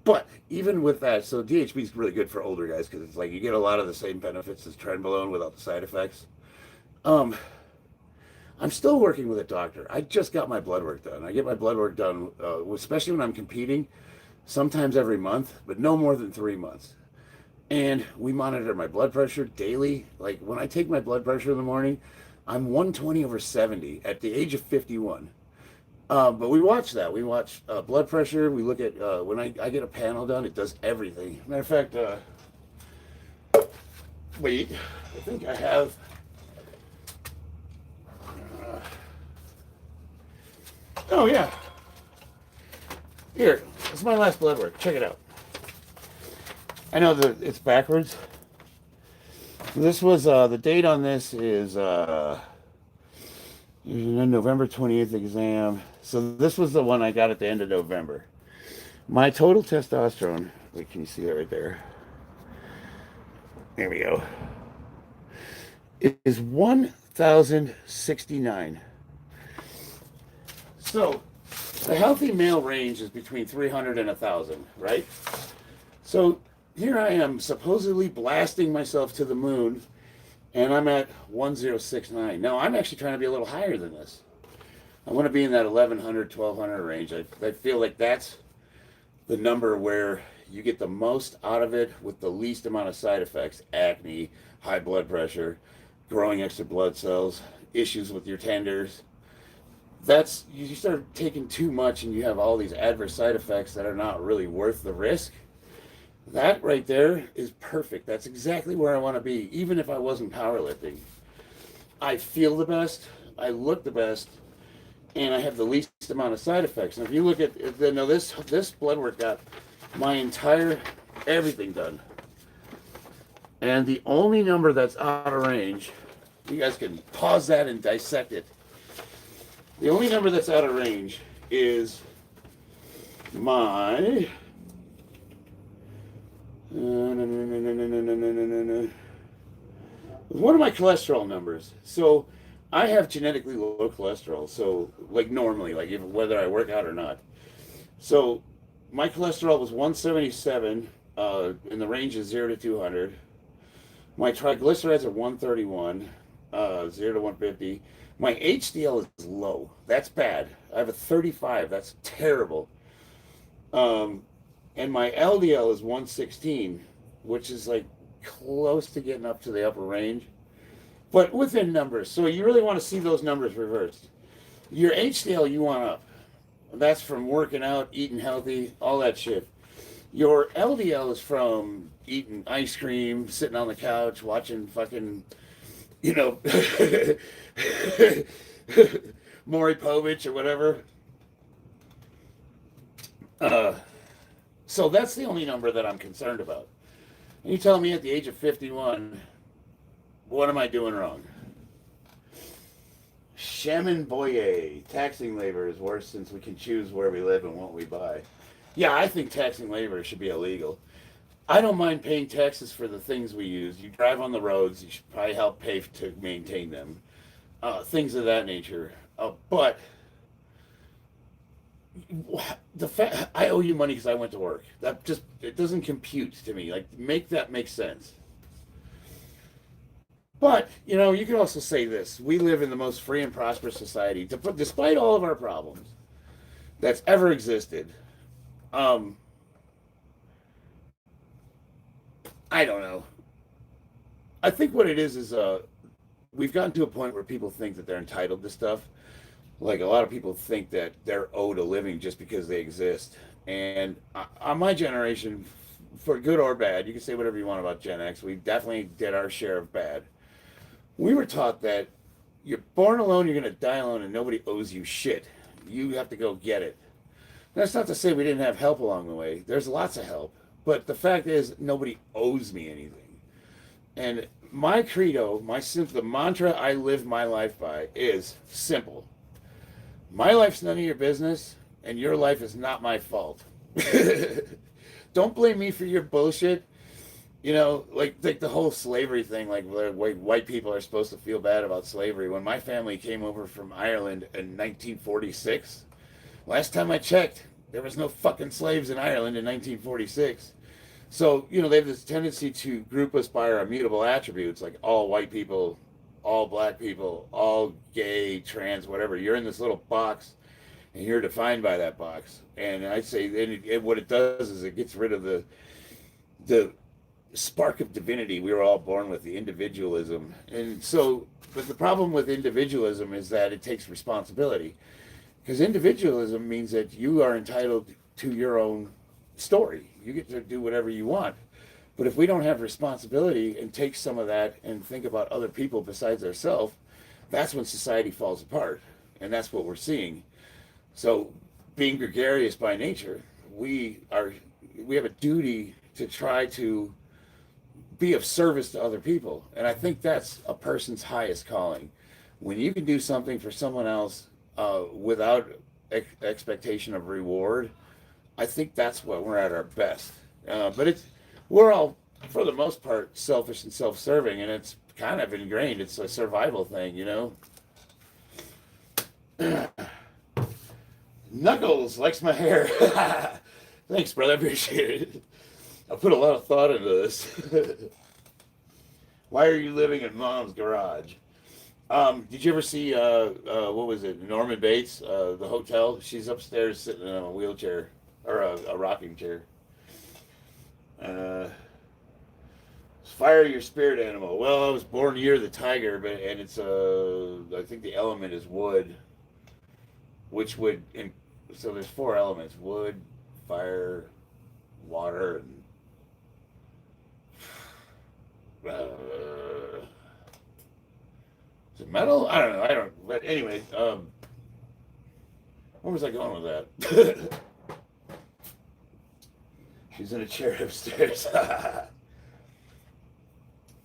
But even with that, so DHB is really good for older guys because it's like you get a lot of the same benefits as Trenbolone without the side effects. I'm still working with a doctor. I just got my blood work done. I get my blood work done, especially when I'm competing, sometimes every month, but no more than 3 months. And we monitor my blood pressure daily. Like when I take my blood pressure in the morning, I'm 120/70 at the age of 51. But we watch that. We watch blood pressure. We look at when I get a panel done, it does everything. Matter of fact, wait, I think I have. Oh yeah. Here, this is my last blood work. Check it out. I know that it's backwards. This was the date on this is November 28th exam. So this was the one I got at the end of November. My total testosterone, wait, can you see that right there? There we go. It is 1,069. So the healthy male range is between 300 and 1,000, right? So here I am supposedly blasting myself to the moon, and I'm at 1,069. Now I'm actually trying to be a little higher than this. I want to be in that 1,100, 1,200 range. I feel like that's the number where you get the most out of it with the least amount of side effects. Acne, high blood pressure, growing extra blood cells, issues with your tenders. That's, you start taking too much and you have all these adverse side effects that are not really worth the risk. That right there is perfect. That's exactly where I want to be, even if I wasn't powerlifting. I feel the best, I look the best, and I have the least amount of side effects. And if you look at this blood work got my entire everything done. And the only number that's out of range, you guys can pause that and dissect it. The only number that's out of range is my one of my cholesterol numbers. So I have genetically low cholesterol, so like normally, like even whether I work out or not. So my cholesterol was 177 in the range of 0 to 200. My triglycerides are 131, 0 to 150. My HDL is low. That's bad. I have a 35. That's terrible. And my LDL is 116, which is like close to getting up to the upper range, but within numbers. So you really want to see those numbers reversed. Your HDL you want up. That's from working out, eating healthy, all that shit. Your LDL is from eating ice cream, sitting on the couch, watching fucking, Maury Povich or whatever. So that's the only number that I'm concerned about. And you tell me at the age of 51, what am I doing wrong? Shaman Boye, taxing labor is worse since we can choose where we live and what we buy. Yeah, I think taxing labor should be illegal. I don't mind paying taxes for the things we use. You drive on the roads, you should probably help pay to maintain them. Things of that nature. But the fact I owe you money because I went to work. That just, it doesn't compute to me. Like, make that make sense. But, you know, you can also say this. We live in the most free and prosperous society, despite all of our problems, that's ever existed. Um, I don't know. I think what it is we've gotten to a point where people think that they're entitled to stuff. Like a lot of people think that they're owed a living just because they exist. And on my generation, for good or bad, you can say whatever you want about Gen X. We definitely did our share of bad. We were taught that you're born alone, you're going to die alone, and nobody owes you shit. You have to go get it. That's not to say we didn't have help along the way. There's lots of help. But the fact is, nobody owes me anything. And my credo, the mantra I live my life by is simple. My life's none of your business, and your life is not my fault. Don't blame me for your bullshit. You know, like the whole slavery thing, like white people are supposed to feel bad about slavery. When my family came over from Ireland in 1946, last time I checked, there was no fucking slaves in Ireland in 1946. So, you know, they have this tendency to group us by our immutable attributes, like all white people, all black people, all gay, trans, whatever. You're in this little box, and you're defined by that box. And I'd say what it does is it gets rid of the spark of divinity we were all born with, the individualism. And so, but the problem with individualism is that it takes responsibility. Because individualism means that you are entitled to your own story. You get to do whatever you want. But if we don't have responsibility and take some of that and think about other people besides ourselves, that's when society falls apart. And that's what we're seeing. So being gregarious by nature, we have a duty to try to be of service to other people. And I think that's a person's highest calling. When you can do something for someone else without expectation of reward, I think that's when we're at our best. But we're all, for the most part, selfish and self-serving, and it's kind of ingrained. It's a survival thing, you know? Knuckles likes my hair. Thanks, brother. I appreciate it. I put a lot of thought into this. Why are you living in Mom's garage? Did you ever see, what was it, Norman Bates, the hotel? She's upstairs sitting in a wheelchair, or a rocking chair. Fire your spirit animal. Well, I was born year of the tiger, and it's, I think the element is wood, which would, so there's 4 elements: wood, fire, water, and is it metal? I don't know. But anyway, where was I going with that? She's in a chair upstairs.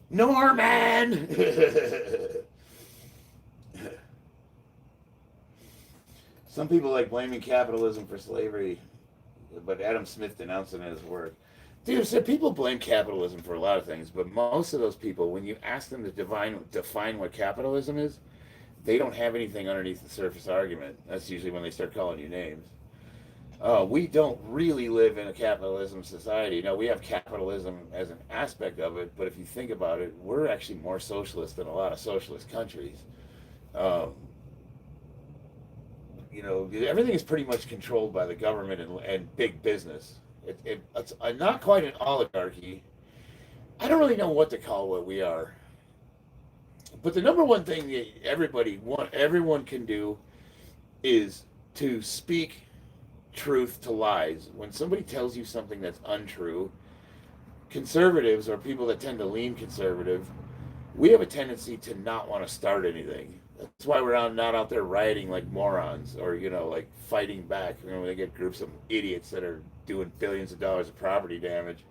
Norman! Some people like blaming capitalism for slavery, but Adam Smith denounced it in his work. Dude, so people blame capitalism for a lot of things, but most of those people, when you ask them to define what capitalism is, they don't have anything underneath the surface argument. That's usually when they start calling you names. We don't really live in a capitalism society. No, we have capitalism as an aspect of it, but if you think about it, we're actually more socialist than a lot of socialist countries. You know, everything is pretty much controlled by the government and big business. It's not quite an oligarchy. I don't really know what to call what we are. But the number one thing that everyone can do is to speak truth to lies. When somebody tells you something that's untrue, conservatives, or people that tend to lean conservative, we have a tendency to not want to start anything. That's why we're not out there rioting like morons, or, you know, like fighting back. You know, when they get groups of idiots that are doing billions of dollars of property damage.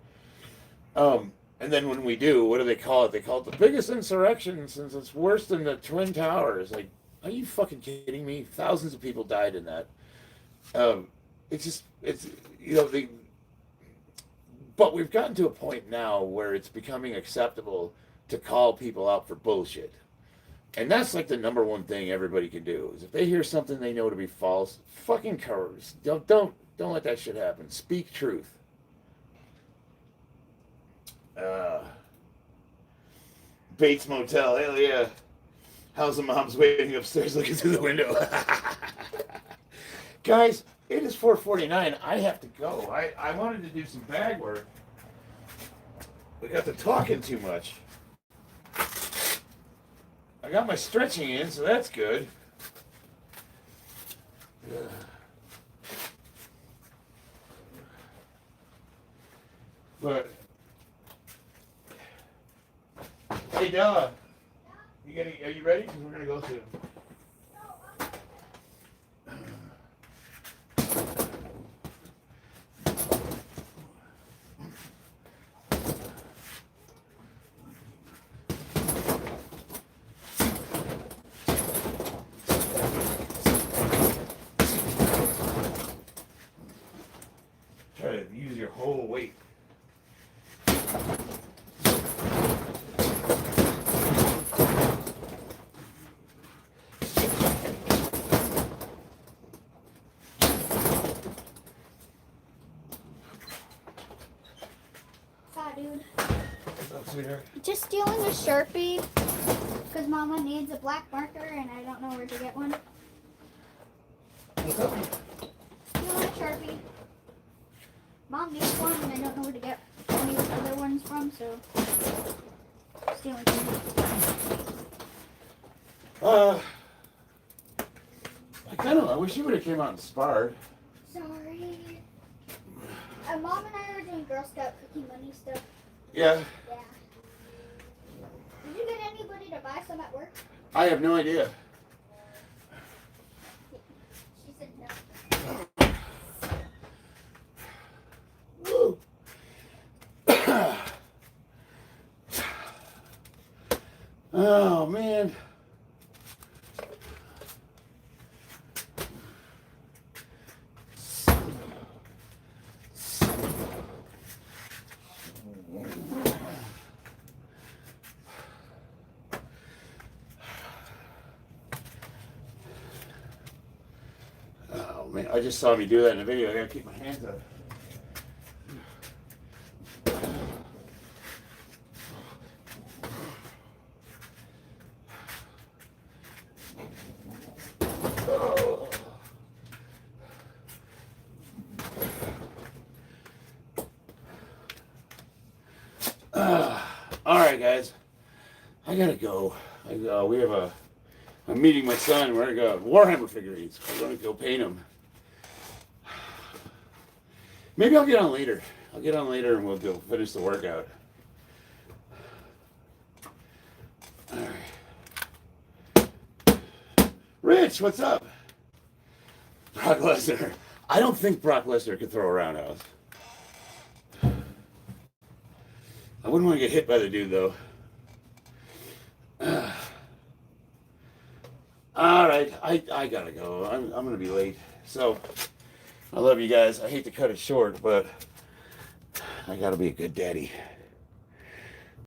And then when we do, what do they call it? They call it the biggest insurrection since it's worse than the Twin Towers. Like, are you fucking kidding me? Thousands of people died in that. It's you know, but we've gotten to a point now where it's becoming acceptable to call people out for bullshit. And that's like the number one thing everybody can do, is if they hear something they know to be false, fucking curse. Don't let that shit happen. Speak truth. Bates Motel. Hell yeah. How's the mom's waiting upstairs looking through the window? Guys, it is 4:49. I have to go. I wanted to do some bag work. We got to talking too much. I got my stretching in, so that's good. But hey Della, are you ready? Because we're gonna go soon. Try to use your whole weight. Dude. What's up, sweetheart? Just stealing a Sharpie because Mama needs a black marker and I don't know where to get one. What's up? Stealing a Sharpie. Mom needs one and I don't know where to get any other ones from, so stealing one. I wish you would have came out and sparred. Sorry. Mom and I were doing Girl Scout cookie money stuff. Yeah. Yeah. Did you get anybody to buy some at work? I have no idea. She said no. Woo. Oh man. Oh man, I just saw me do that in a video. I gotta keep my hands up. All right, guys. I gotta go. We have I'm meeting my son. We're gonna go Warhammer figurines. We're gonna go paint them. Maybe I'll get on later. I'll get on later and we'll go finish the workout. All right. Rich, what's up? Brock Lesnar. I don't think Brock Lesnar could throw a roundhouse. I wouldn't want to get hit by the dude, though. All right, I gotta go. I'm gonna be late. So, I love you guys. I hate to cut it short, but I gotta be a good daddy.